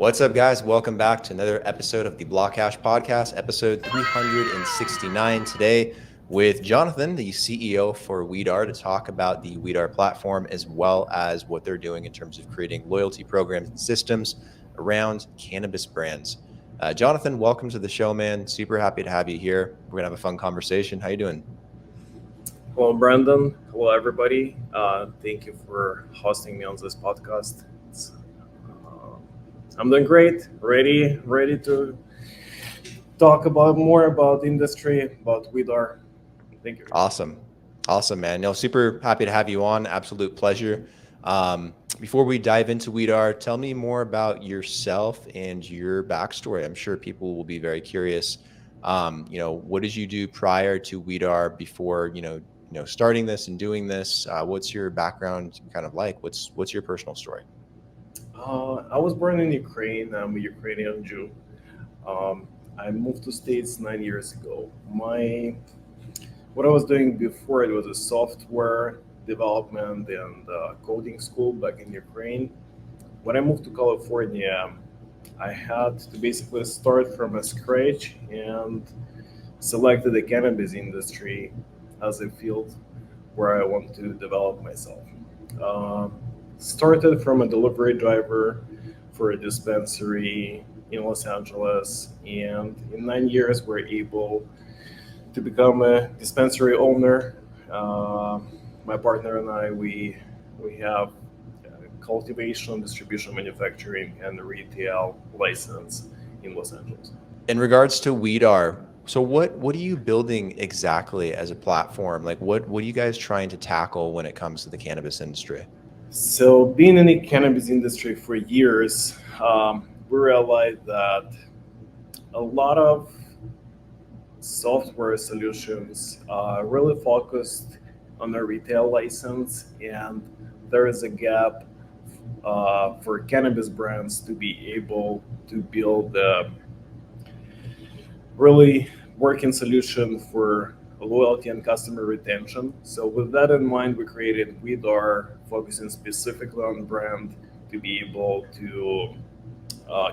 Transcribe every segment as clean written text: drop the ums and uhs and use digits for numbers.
What's up, guys? Welcome back to another episode of the BlockHash Podcast, episode 369 today with Jonathan, the CEO for WEEDAR, to talk about the WEEDAR platform as well as what they're doing in terms of creating loyalty programs and systems around cannabis brands. Jonathan, welcome to the show, man. Super happy to have you here. We're going to have a fun conversation. How you doing? Hello, Brandon. Hello, everybody. Thank you for hosting me on this podcast. I'm doing great. Ready to talk about more about industry, about WEEDAR. Thank you. Awesome, man. No, super happy to have you on. Absolute pleasure. Before we dive into WEEDAR, tell me more about yourself and your backstory. I'm sure people will be very curious. What did you do prior to WEEDAR before starting this and doing this? What's your background kind of like? What's your personal story? I was born in Ukraine. I'm a Ukrainian Jew. I moved to States 9 years ago. What I was doing before, it was a software development and coding school back in Ukraine. When I moved to California, I had to basically start from a scratch and selected the cannabis industry as a field where I want to develop myself. Started from a delivery driver for a dispensary in Los Angeles, and in 9 years we're able to become a dispensary owner. My partner and I, we have cultivation, distribution, manufacturing, and retail license in Los Angeles. In regards to WEEDAR, so what are you building exactly as a platform? Like what are you guys trying to tackle when it comes to the cannabis industry? So being in the cannabis industry for years, we realized that a lot of software solutions really focused on a retail license, and there is a gap for cannabis brands to be able to build a really working solution for loyalty and customer retention. So with that in mind, we created WEEDAR, focusing specifically on brand to be able to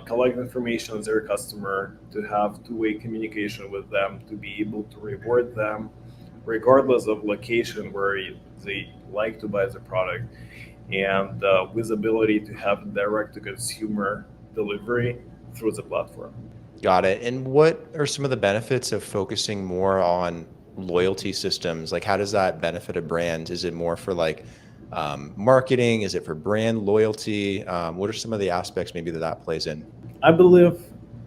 collect information on their customer, to have two-way communication with them, to be able to reward them regardless of location where they like to buy the product, and with ability to have direct-to-consumer delivery through the platform. Got it. And what are some of the benefits of focusing more on loyalty systems? Like, how does that benefit a brand? Is it more for marketing? Is it for brand loyalty? What are some of the aspects maybe that plays in? I believe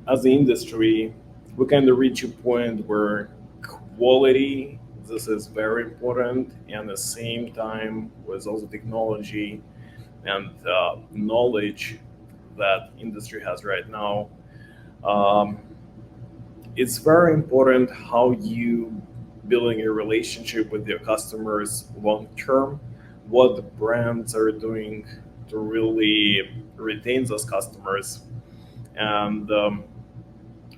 as the industry, we kind of reach a point where quality, this is very important, and at the same time with all the technology and knowledge that industry has right now, it's very important how you building a relationship with your customers long term, what the brands are doing to really retain those customers. And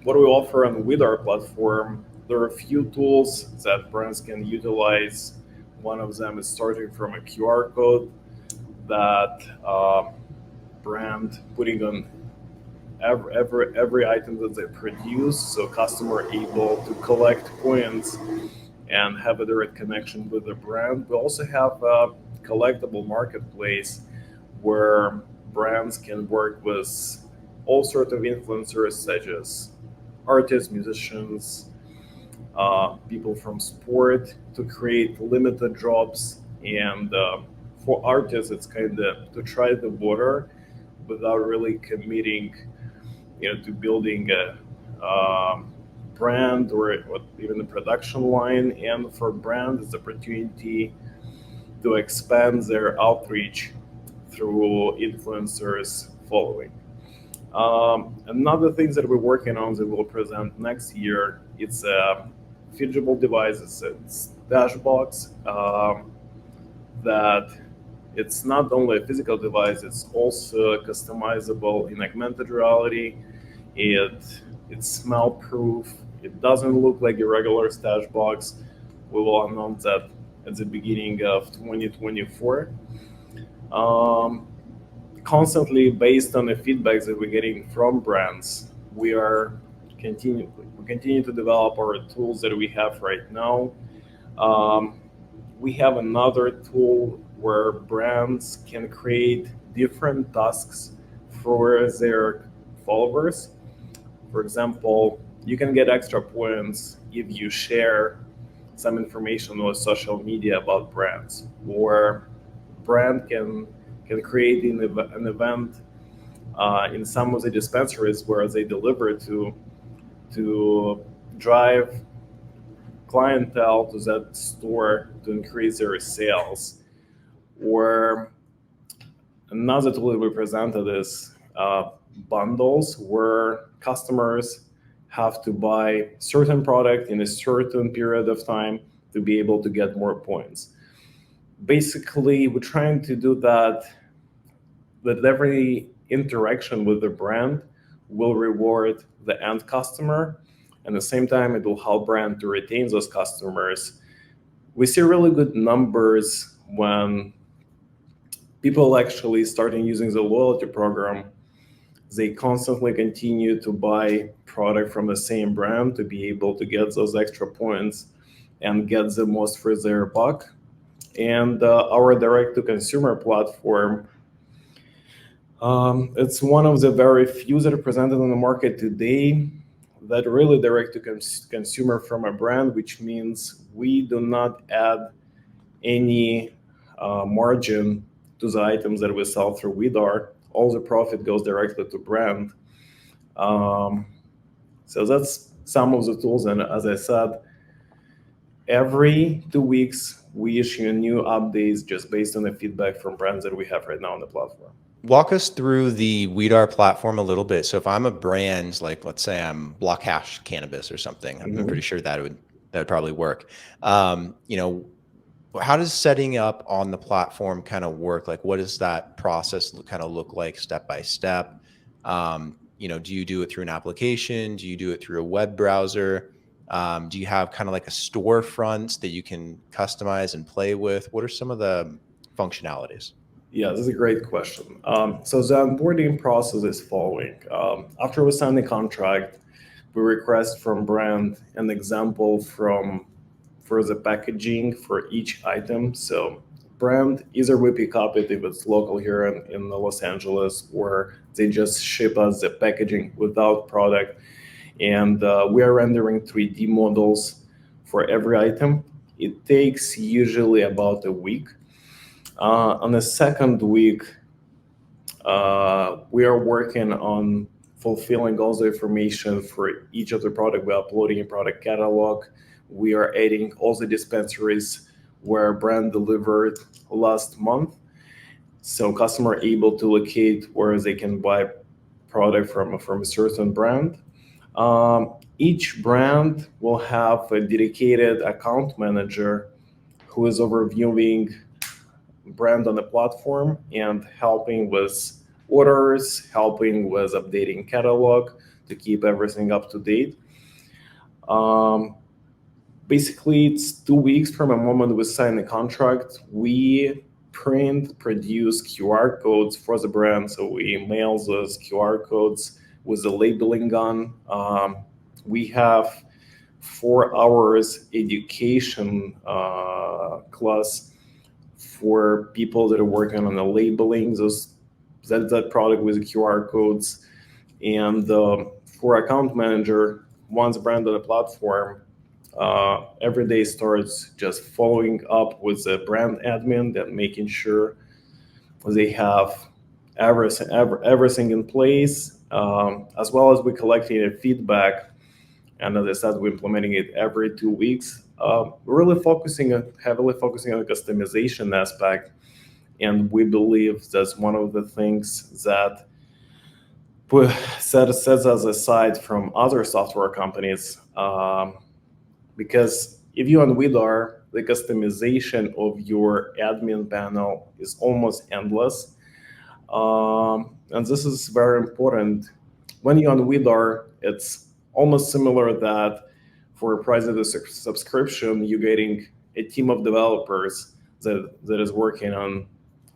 what we offer on the WEEDAR platform, there are a few tools that brands can utilize. One of them is starting from a QR code that brand putting on every item that they produce, so customer able to collect points and have a direct connection with the brand. We also have a collectible marketplace where brands can work with all sorts of influencers such as artists, musicians, people from sport, to create limited drops. And for artists, it's kind of to try the water without really committing, to building a brand or even a production line. And for brands, it's opportunity to expand their outreach through influencers following. Another things that we're working on that we'll present next year, it's a fungible device. It's Dashbox that it's not only a physical device, it's also customizable in augmented reality. It's smell proof. It doesn't look like a regular stash box. We will announce that at the beginning of 2024. constantly, based on the feedbacks that we're getting from brands, we are continue to develop our tools that we have right now. Um, we have another tool where brands can create different tasks for their followers. For example, you can get extra points if you share some information on social media about brands, or brand can create an event in some of the dispensaries where they deliver to drive clientele to that store to increase their sales. Or another tool that we presented is bundles, where customers have to buy certain product in a certain period of time to be able to get more points. Basically, we're trying to do that every interaction with the brand will reward the end customer. And at the same time, it will help brand to retain those customers. We see really good numbers when people actually starting using the loyalty program. They constantly continue to buy product from the same brand to be able to get those extra points and get the most for their buck. And our direct-to-consumer platform, it's one of the very few that are presented on the market today that really direct-to-consumer from a brand, which means we do not add any margin to the items that we sell through WEEDAR. All the profit goes directly to brand. So that's some of the tools. And as I said, every 2 weeks, we issue new updates just based on the feedback from brands that we have right now on the platform. Walk us through the WEEDAR platform a little bit. So if I'm a brand, like let's say I'm BlockHash Cannabis or something, I'm pretty sure that would probably work. How does setting up on the platform kind of work? Like, what does that process kind of look like step by step? Do you do it through an application? Do you do it through a web browser? Do you have kind of like a storefront that you can customize and play with? What are some of the functionalities? Yeah, this is a great question. So the onboarding process is following. After we sign the contract, we request from brand an example for the packaging for each item. So brand, either we pick up it if it's local here in Los Angeles, or they just ship us the packaging without product. And we are rendering 3D models for every item. It takes usually about a week. On the second week, we are working on fulfilling all the information for each of the product. We're uploading a product catalog. We are adding all the dispensaries where brand delivered last month, so customer are able to locate where they can buy product from a certain brand. Each brand will have a dedicated account manager who is overviewing brand on the platform and helping with orders, helping with updating catalog to keep everything up to date. Basically, it's 2 weeks from the moment we sign the contract. We produce QR codes for the brand, so we mail those QR codes with the labeling gun. We have 4 hours education class for people that are working on the labeling that product with the QR codes. And for account manager, once brand on the platform, every day starts just following up with the brand admin and making sure they have everything in place, as well as we're collecting feedback. And as I said, we're implementing it every 2 weeks. We're really heavily focusing on the customization aspect, and we believe that's one of the things that sets us aside from other software companies. Because if you're on WEEDAR, the customization of your admin panel is almost endless. And this is very important. When you're on WEEDAR, it's almost similar that for a price of the subscription, you're getting a team of developers that is working on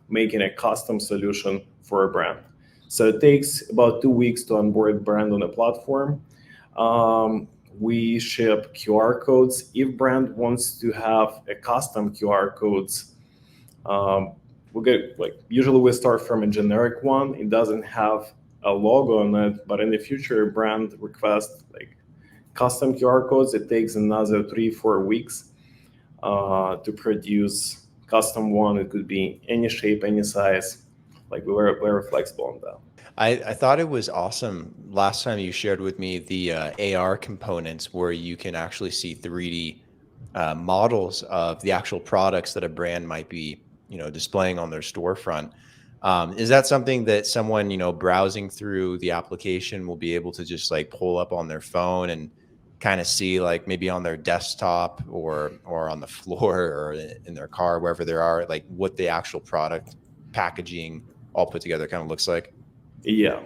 making a custom solution for a brand. So it takes about 2 weeks to onboard brand on a platform. We ship QR codes. If brand wants to have a custom QR codes, we get like usually we start from a generic one. It doesn't have a logo on it, but in the future, a brand requests like custom QR codes. It takes another 3-4 weeks to produce custom one. It could be any shape, any size. Like we were very flexible on that. I thought it was awesome last time you shared with me the AR components where you can actually see 3D models of the actual products that a brand might be, displaying on their storefront. Is that something that someone, browsing through the application will be able to just like pull up on their phone and kind of see like maybe on their desktop or on the floor or in their car, wherever they are, like what the actual product packaging all put together kind of looks like? Yeah.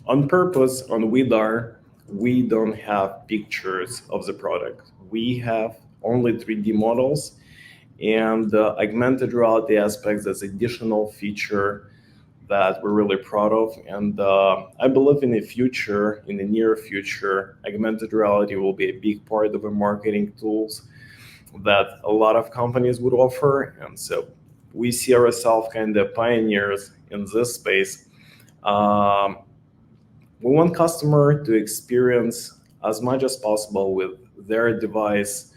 On purpose, on WEEDAR, we don't have pictures of the product. We have only 3D models and augmented reality aspects as additional feature that we're really proud of. And I believe in the near future, augmented reality will be a big part of the marketing tools that a lot of companies would offer. And so we see ourselves kind of pioneers in this space. Um, we want customer to experience as much as possible with their device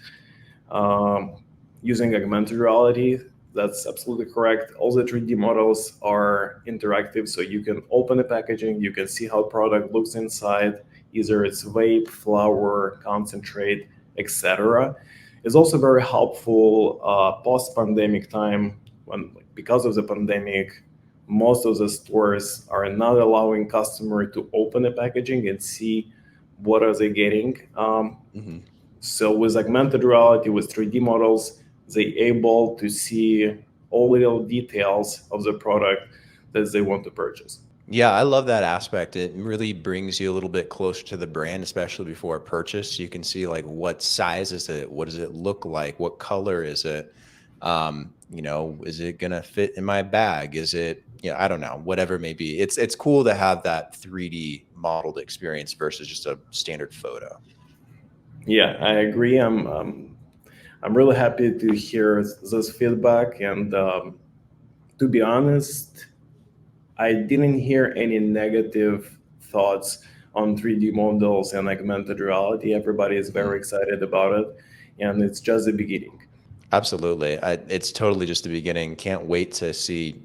using augmented reality. That's absolutely correct. All the 3D models are interactive, so you can open the packaging, you can see how product looks inside, either it's vape, flower, concentrate, etc. It's also very helpful post-pandemic time when, like, because of the pandemic, most of the stores are not allowing customer to open the packaging and see what are they getting. Hmm. So with augmented reality, with 3D models, they able to see all little details of the product that they want to purchase. Yeah, I love that aspect. It really brings you a little bit closer to the brand, especially before a purchase. You can see like what size is it? What does it look like? What color is it? Is it gonna fit in my bag? Is it, I don't know, whatever it may be. It's cool to have that 3D modeled experience versus just a standard photo. Yeah, I agree. I'm really happy to hear this feedback, and to be honest, I didn't hear any negative thoughts on 3D models and augmented reality. Everybody is Mhm. very excited about it, and it's just the beginning. Absolutely. It's totally just the beginning. Can't wait to see,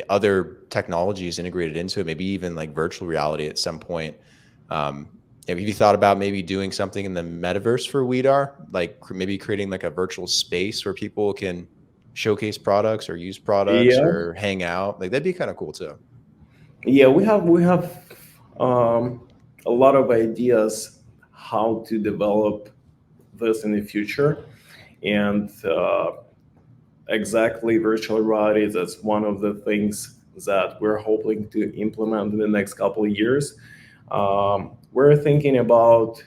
other technologies integrated into it, maybe even like virtual reality at some point. Um, have you thought about maybe doing something in the metaverse for WeEDAR, like maybe creating like a virtual space where people can showcase products or use products Yeah, or hang out? Like that'd be kind of cool too. yeah, we have um, a lot of ideas how to develop this in the future, and exactly virtual reality. That's one of the things that we're hoping to implement in the next couple of years. We're thinking about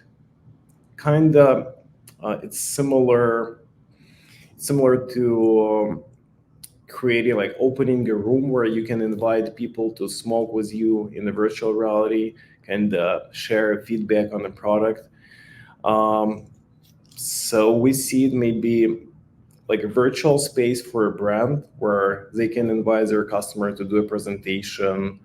kind of it's similar to creating like opening a room where you can invite people to smoke with you in the virtual reality and share feedback on the product. Um, so we see it maybe like a virtual space for a brand where they can invite their customer to do a presentation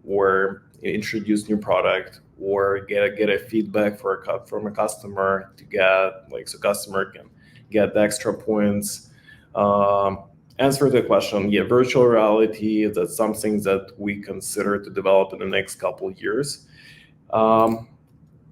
or introduce new product or get a feedback from a customer to get like so customer can get the extra points. um, Answer the question, yeah, virtual reality, that's something that we consider to develop in the next couple of years. um,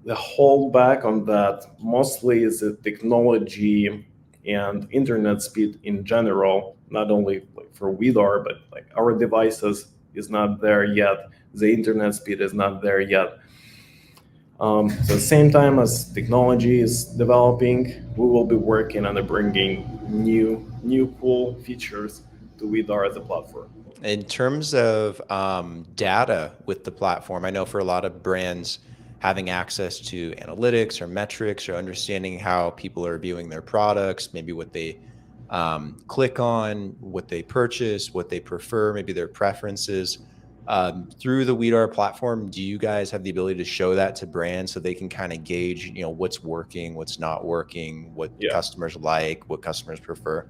the holdback on that mostly is the technology and internet speed in general, not only like for WeEDAR, but like our devices is not there yet. The internet speed is not there yet. So at the same time as technology is developing, we will be working on bringing new cool features to WeEDAR as a platform. In terms of data with the platform, I know for a lot of brands, having access to analytics or metrics or understanding how people are viewing their products, maybe what they click on, what they purchase, what they prefer, maybe their preferences. Through the WEEDAR platform, do you guys have the ability to show that to brands so they can kind of gauge, what's working, what's not working, what Yeah. customers like, what customers prefer?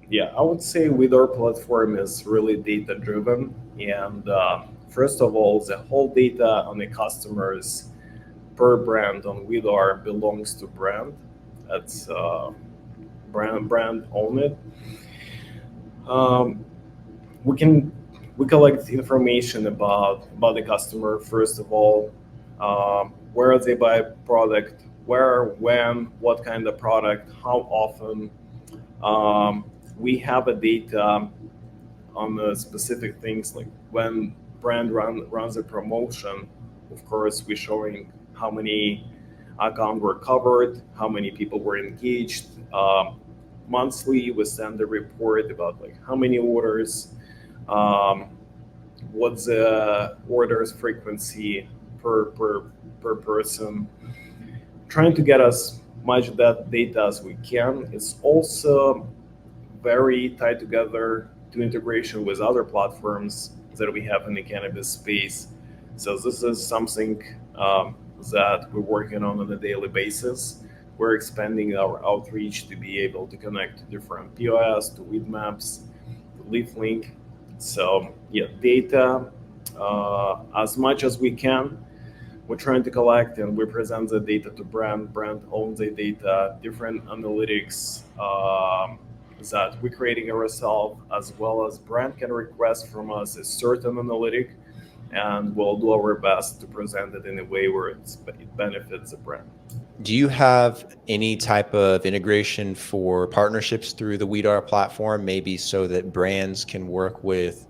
Yeah, I would say with our platform is really data driven, and first of all, the whole data on the customers per brand on WeDar belongs to brand. That's brand own it. Um, we can we collect information about the customer first of all, where they buy product, where, when, what kind of product, how often. We have a data on the specific things like when runs a promotion. Of course, we're showing how many accounts were covered, how many people were engaged. Monthly, we send a report about like how many orders, um, what's the orders frequency per person. Trying to get as much of that data as we can. It's also very tied together to integration with other platforms that we have in the cannabis space. So this is something that we're working on a daily basis. We're expanding our outreach to be able to connect to different POS, to lead maps, to LeafLink. So yeah, data as much as we can. We're trying to collect and we present the data to brand owns the data, different analytics that we're creating ourselves, as well as brand can request from us a certain analytic, and we'll do our best to present it in a way where it benefits the brand. Do you have any type of integration for partnerships through the WeEDAR platform, maybe so that brands can work with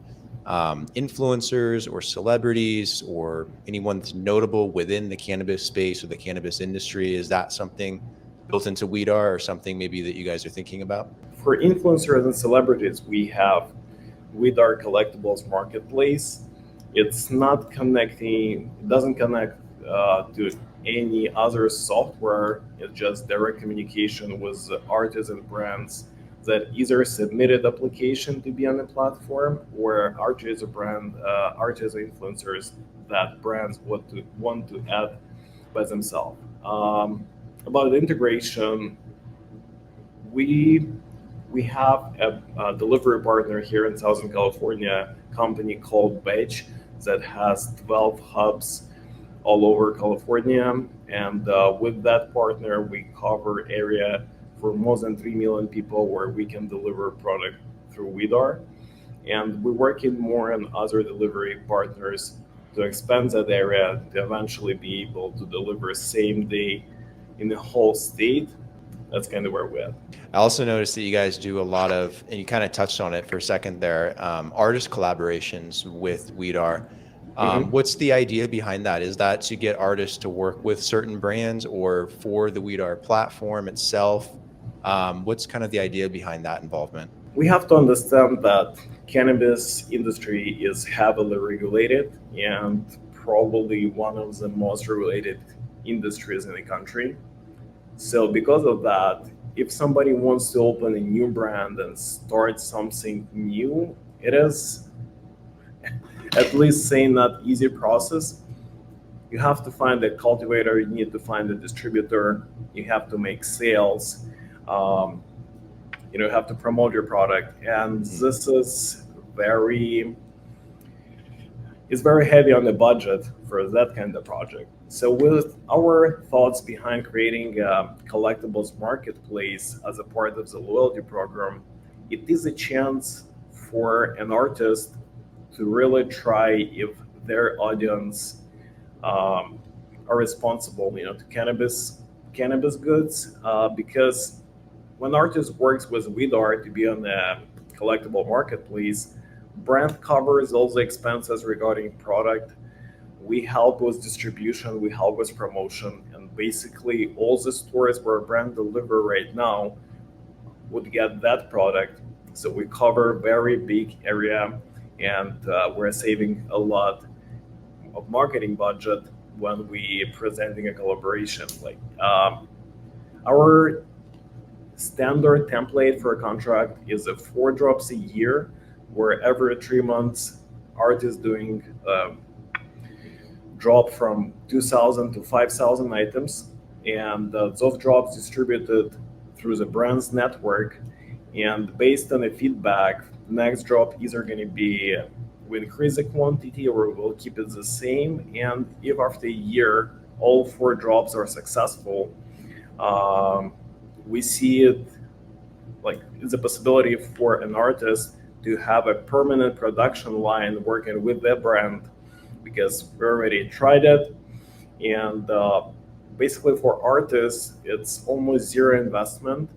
influencers or celebrities or anyone that's notable within the cannabis space or the cannabis industry? Is that something built into WeEDAR or something maybe that you guys are thinking about? For influencers and celebrities, we have with our collectibles marketplace. It's not connecting, it doesn't connect to any other software. It's just direct communication with artists and brands that either submitted application to be on the platform, or artists or artists or influencers that brands want to add by themselves. About the integration, we we have a delivery partner here in Southern California, company called Batch, that has 12 hubs all over California. And with that partner, we cover area for more than 3 million people where we can deliver product through WeEDAR. And we're working more on other delivery partners to expand that area to eventually be able to deliver same day in the whole state. That's kind of where we're at. I also noticed that you guys do a lot of, and you kind of touched on it for a second there, artist collaborations with WEEDAR. Mhm. What's the idea behind that? Is that to get artists to work with certain brands or for the WEEDAR platform itself? What's kind of the idea behind that involvement? We have to understand that cannabis industry is heavily regulated and probably one of the most regulated industries in the country. So because of that, if somebody wants to open a new brand and start something new, it is at least saying not easy process. You have to find a cultivator, you need to find a distributor, you have to make sales, um, you have to promote your product, and this is very it's very heavy on the budget for that kind of project. So with our thoughts behind creating a collectibles marketplace as a part of the loyalty program, it is a chance for an artist to really try if their audience um, are responsible, to cannabis goods, because when artist works with WeEDAR to be on the collectible marketplace, brand covers all the expenses regarding product. We help with distribution, we help with promotion, and basically all the stores where brand deliver right now would get that product. So we cover very big area, and we're saving a lot of marketing budget when we presenting a collaboration. Like our standard template for a contract is a 4 drops a year, where every 3 months artist doing drop from 2,000 to 5,000 items, and those drops distributed through the brand's network. And based on the feedback, next drop either going to be we increase the quantity or we'll keep it the same. And if after a year all 4 drops are successful, um, we see it like it's a possibility for an artist to have a permanent production line working with their brand, because we already tried it. And basically for artists it's almost zero investment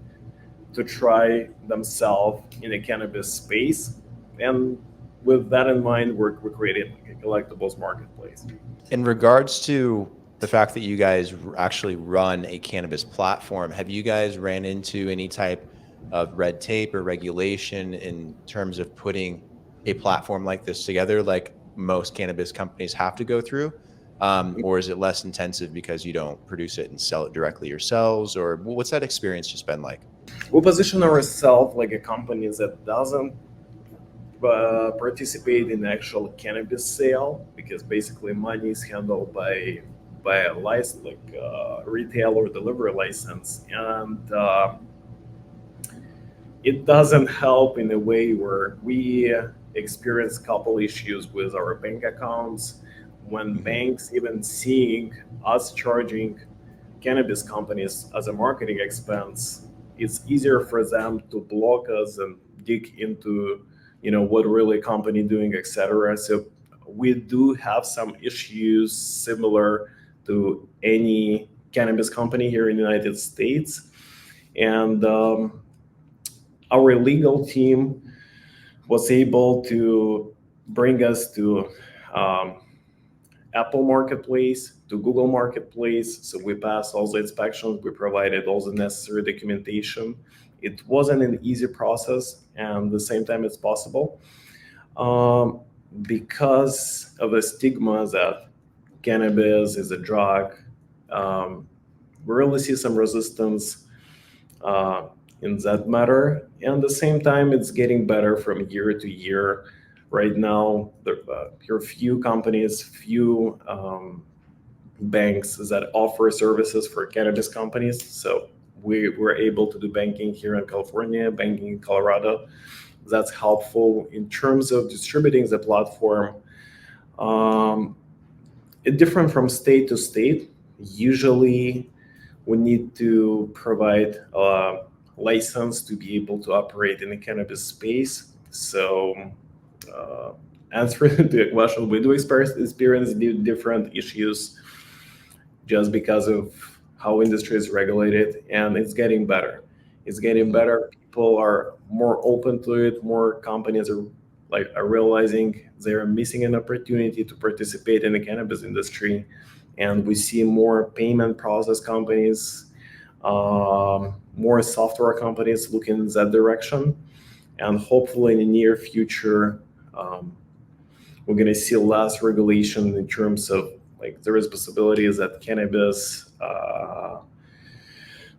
to try themselves in a cannabis space. And with that in mind, we're creating like a collectibles marketplace. In regards to the fact that you guys actually run a cannabis platform, have you guys ran into any type of red tape or regulation in terms of putting a platform like this together, like most cannabis companies have to go through? Or is it less intensive because you don't produce it and sell it directly yourselves? Or what's that experience just been like? We position ourselves like a company that doesn't participate in actual cannabis sale, because basically money is handled by a license, like retail or delivery license. And it doesn't help in a way where we experience a couple issues with our bank accounts, when banks even seeing us charging cannabis companies as a marketing expense. It's easier for them to block us and dig into what really company doing, etc. So we do have some issues similar to any cannabis company here in the United States. And our legal team was able to bring us to um, Apple Marketplace, to Google Marketplace. So we passed all the inspections, we provided all the necessary documentation. It wasn't an easy process, and at the same time, it's possible. Um, because of the stigma that cannabis is a drug, um, we really see some resistance uh, in that matter. And at the same time, it's getting better from year to year. Right now, there are few companies, few banks that offer services for cannabis companies. So we were able to do banking here in California, banking in Colorado. That's helpful in terms of distributing the platform. Um, it's different from state to state. Usually, we need to provide a license to be able to operate in the cannabis space. So, uh, answering the question, we do experience different issues just because of how industry is regulated, and it's getting better. It's getting better. People are more open to it. More companies are realizing they're missing an opportunity to participate in the cannabis industry, and we see more payment process companies, more software companies looking in that direction. And hopefully in the near future, we're going to see less regulation in terms of like there is possibilities that cannabis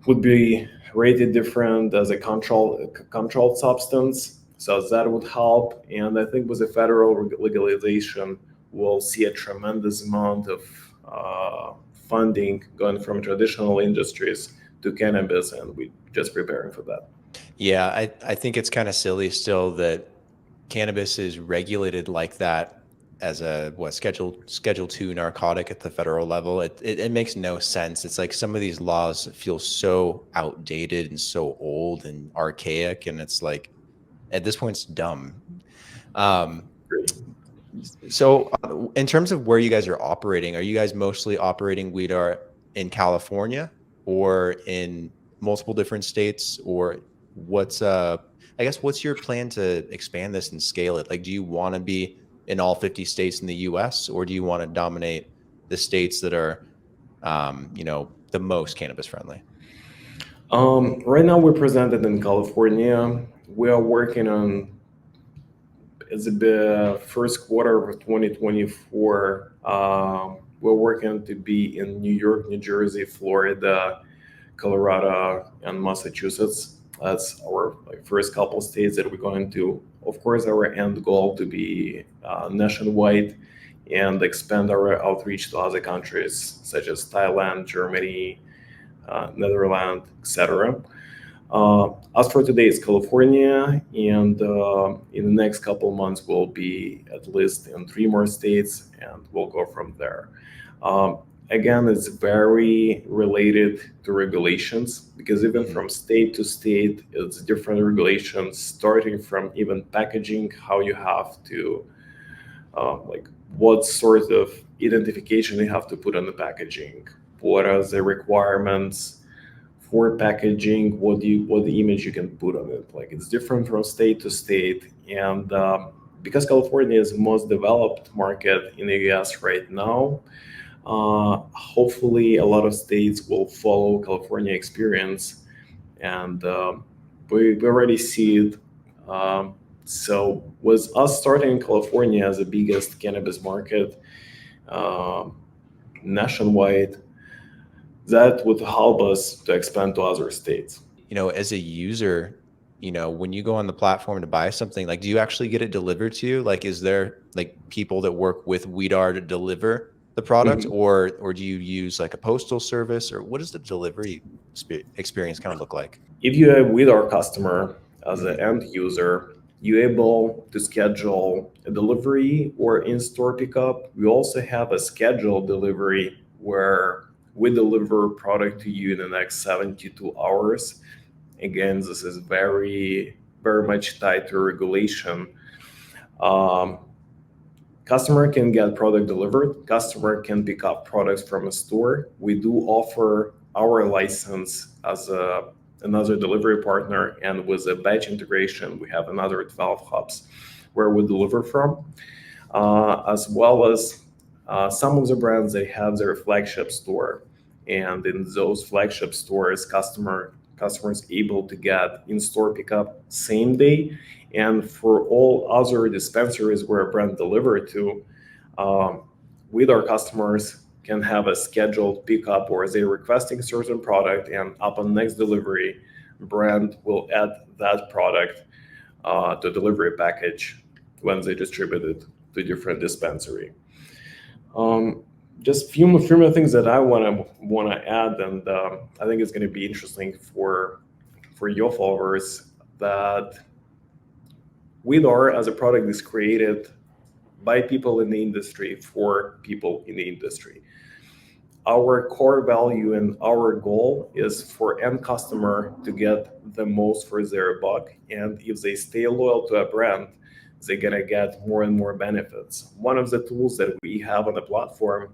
would be rated different as a controlled substance. So that would help. And I think with the federal legalization, we'll see a tremendous amount of funding going from traditional industries to cannabis, and we're just preparing for that. Yeah, I think it's kind of silly still that cannabis is regulated like that as a schedule 2 narcotic at the federal level. It makes no sense. It's like some of these laws feel so outdated and so old and archaic, and it's like at this point it's dumb. Um, so in terms of where you guys are operating, are you guys mostly operating WEEDAR in California or in multiple different states, or what's I guess what's your plan to expand this and scale it? Like, do you want to be in all 50 states in the US, or do you want to dominate the states that are the most cannabis friendly? Right now, we're presented in California. We are working on it's the first quarter of 2024. We're working to be in New York, New Jersey, Florida, Colorado, and Massachusetts. That's our first couple states that we're going to. Of course, our end goal to be nationwide and expand our outreach to other countries such as Thailand, Germany, Netherlands, etc. As for today, it's California, and in the next couple months, we'll be at least in 3 more states, and we'll go from there. Um, Again, it's very related to regulations because even from state to state, it's different regulations, starting from even packaging, how you have to, like, what sort of identification you have to put on the packaging, what are the requirements for packaging, what the image you can put on it. Like, it's different from state to state, and because California is the most developed market in the US right now, hopefully a lot of states will follow California experience, and we already see it. So with us starting in California as the biggest cannabis market nationwide, that would help us to expand to other states. As a user, when you go on the platform to buy something, like, do you actually get it delivered to you? Like, is there like people that work with WEEDAR to deliver the product, Mhm. or do you use like a postal service, or what does the delivery experience kind of look like? If you are with our customer as an Mhm. end user, you're able to schedule a delivery or in-store pickup. We also have a scheduled delivery where we deliver product to you in the next 72 hours. Again, this is very, very much tied to regulation. Um, Customer can get product delivered. Customer can pick up products from a store. We do offer our license as another delivery partner, and with a batch integration, we have another 12 hubs where we deliver from, as well as some of the brands, they have their flagship store, and in those flagship stores, customers able to get in-store pickup same day. And for all other dispensaries where a brand delivered to, um, with our customers can have a scheduled pickup, or they requesting certain product, and upon next delivery, brand will add that product to delivery package when they distribute it to different dispensary. Um, just few more things that I wanna add, and I think it's going to be interesting for your followers, that WeedAR as a product is created by people in the industry for people in the industry. Our core value and our goal is for end customer to get the most for their buck, and if they stay loyal to a brand, they're gonna get more and more benefits. One of the tools that we have on the platform,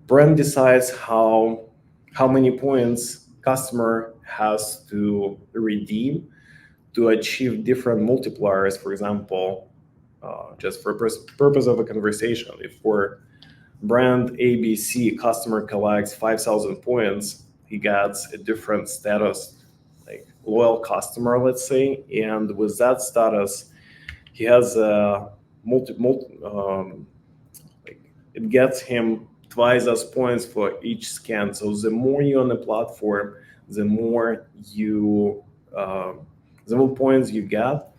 brand decides how many points customer has to redeem to achieve different multipliers. For example, just for purpose of a conversation, if for brand ABC customer collects 5,000 points, he gets a different status, like loyal customer, let's say, and with that status, he has a like, it gets him twice as points for each scan. So the more you're on the platform, the more you the more points you get,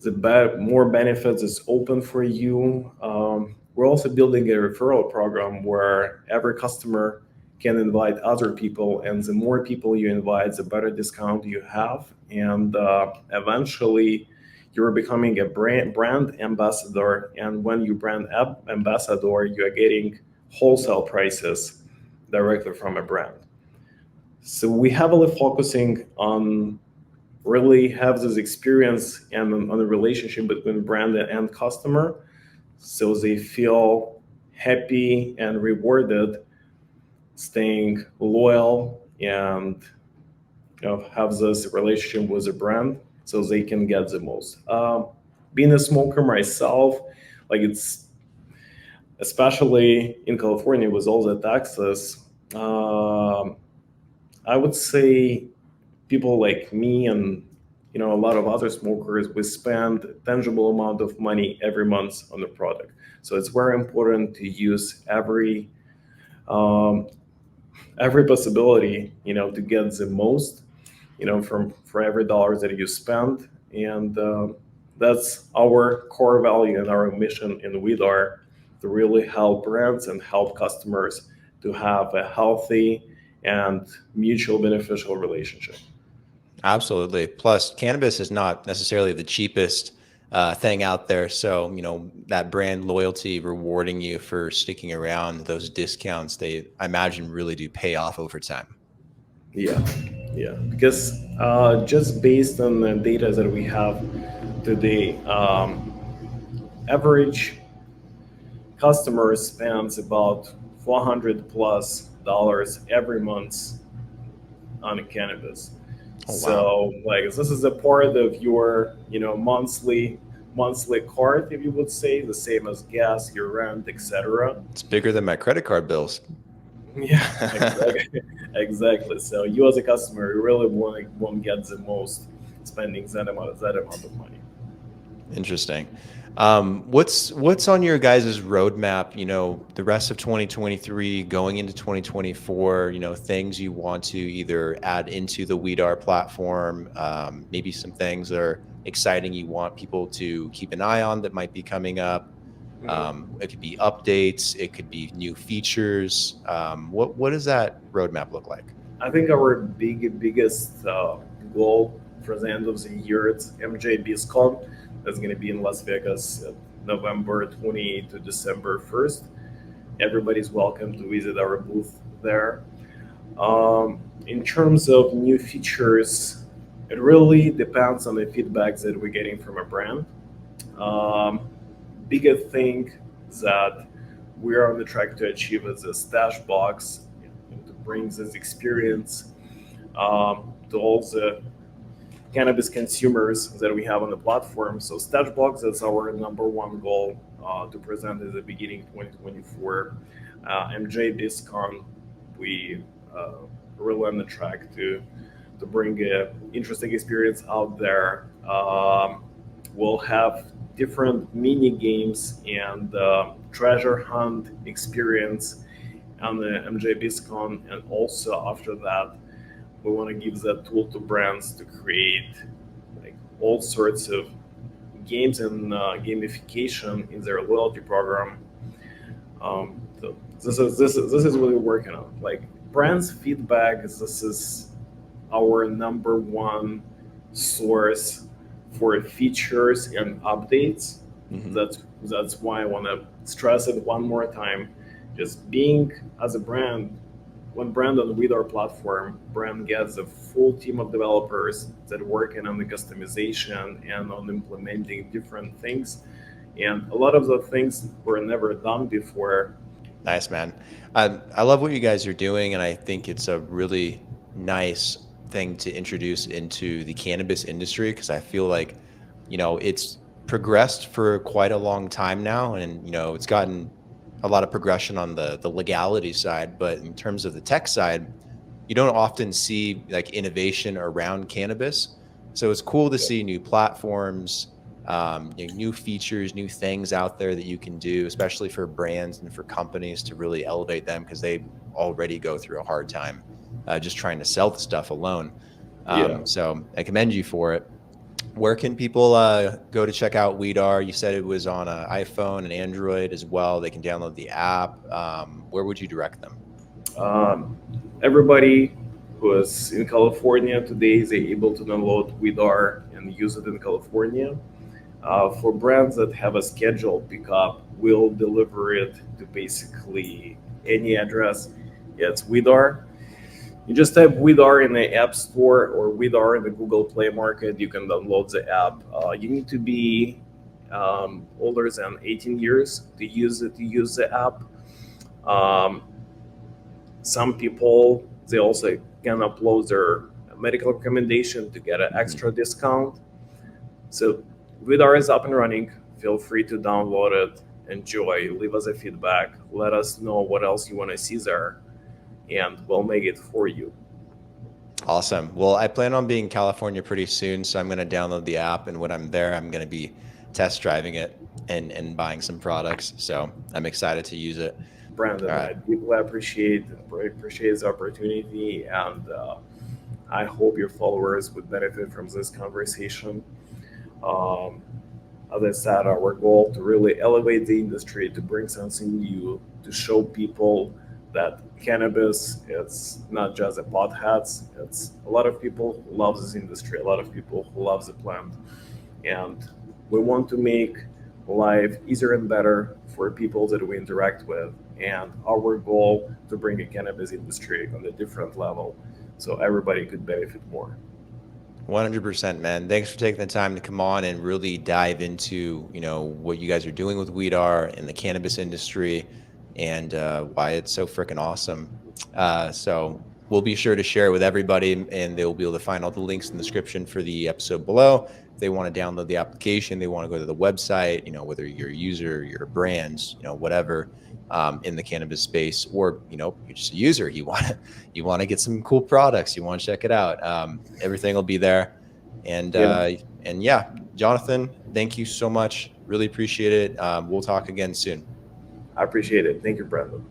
the more benefits is open for you. We're also building a referral program where every customer can invite other people, and the more people you invite, the better discount you have, and eventually you're becoming a brand ambassador. And when you brand ambassador, you are getting wholesale prices directly from a brand. So we heavily focusing on really have this experience and on the relationship between brand and customer, so they feel happy and rewarded, staying loyal, and have this relationship with the brand so they can get the most. Being a smoker myself, like, it's especially in California with all the taxes, I would say people like me and a lot of other smokers, we spend a tangible amount of money every month on the product. So it's very important to use every every possibility, to get the most, from for every dollar that you spend, and that's our core value and our mission in WeEDAR, to really help brands and help customers to have a healthy and mutual beneficial relationship. Absolutely. Plus, cannabis is not necessarily the cheapest thing out there. So, that brand loyalty rewarding you for sticking around, those discounts, I imagine, really do pay off over time. Yeah, yeah. Because just based on the data that we have today, average customer spends about $400+ every month on cannabis. Oh, wow. So, like, this is a part of your, monthly card, if you would say, the same as gas, your rent, etc. It's bigger than my credit card bills. Yeah, exactly. Exactly. So you as a customer, you really won't get the most spending that amount of money. Interesting. What's on your guys' roadmap, the rest of 2023 going into 2024, things you want to either add into the WEEDAR platform, maybe some things that are exciting you want people to keep an eye on that might be coming up. Mhm. It could be updates, it could be new features. What does that roadmap look like? I think our biggest goal for the end of the year, it's MJBizCon. That's going to be in Las Vegas, November 20 to December 1st. Everybody's welcome to visit our booth there. In terms of new features, it really depends on the feedback that we're getting from a brand. Um, Bigger thing that we're on the track to achieve is a stash box, to bring this experience to all the cannabis consumers that we have on the platform. So stash box is our number one goal to present at the beginning 2024. MJ BizCon, we really on the track to bring a interesting experience out there. We'll have different mini games and treasure hunt experience on the MJ BizCon, and also after that, we want to give that tool to brands to create like all sorts of games and gamification in their loyalty program. So this is really working on, like, brands feedback. This is our number one source for features and updates. Mhm. That's why I want to stress it one more time. Just being as a brand, when brand on WeEDAR platform, brand gets a full team of developers that working on the customization and on implementing different things. And a lot of the things were never done before. Nice, man. I love what you guys are doing, and I think it's a really nice thing to introduce into the cannabis industry because I feel like, it's progressed for quite a long time now, and it's gotten a lot of progression on the legality side, but in terms of the tech side, you don't often see like innovation around cannabis. So it's cool to see new platforms, new features, new things out there that you can do, especially for brands and for companies to really elevate them because they already go through a hard time just trying to sell the stuff alone. Yeah. So I commend you for it. Where can people go to check out WeEDAR? You said it was on iPhone and Android as well. They can download the app. Where would you direct them? Um, Everybody who is in California today is able to download WeEDAR and use it in California. For brands that have a scheduled pickup, we'll deliver it to basically any address. Yeah, it's WeEDAR. You just type WeEDAR in the App Store or WeEDAR in the Google Play Market. You can download the app. You need to be older than 18 years to use it. To use the app. Um, some people, they also can upload their medical recommendation to get an Mhm. extra discount. So WeEDAR is up and running. Feel free to download it, enjoy, leave us a feedback, let us know what else you want to see there, and we'll make it for you. Awesome. Well, I plan on being in California pretty soon, so I'm going to download the app, and when I'm there, I'm going to be test driving it and buying some products. So I'm excited to use it. All Brandon, right. I deeply appreciate the opportunity, and I hope your followers would benefit from this conversation. Um, as I said, our goal to really elevate the industry, to bring something new, to show people that cannabis it's not just a potheads. It's a lot of people who love this industry, a lot of people who love the plant, and we want to make life easier and better for people that we interact with. And our goal to bring the cannabis industry on a different level, so everybody could benefit more. 100%, man. Thanks for taking the time to come on and really dive into, what you guys are doing with WEEDAR and the cannabis industry and why it's so freaking awesome. So we'll be sure to share it with everybody, and they'll be able to find all the links in the description for the episode below. If they want to download the application, they want to go to the website, whether you're a user, you're a brand, whatever, in the cannabis space, or, you're just a user, you want to get some cool products, you want to check it out. Everything will be there. And Yeah, and yeah, Jonathan, thank you so much. Really appreciate it. We'll talk again soon. I appreciate it. Thank you, Brandon.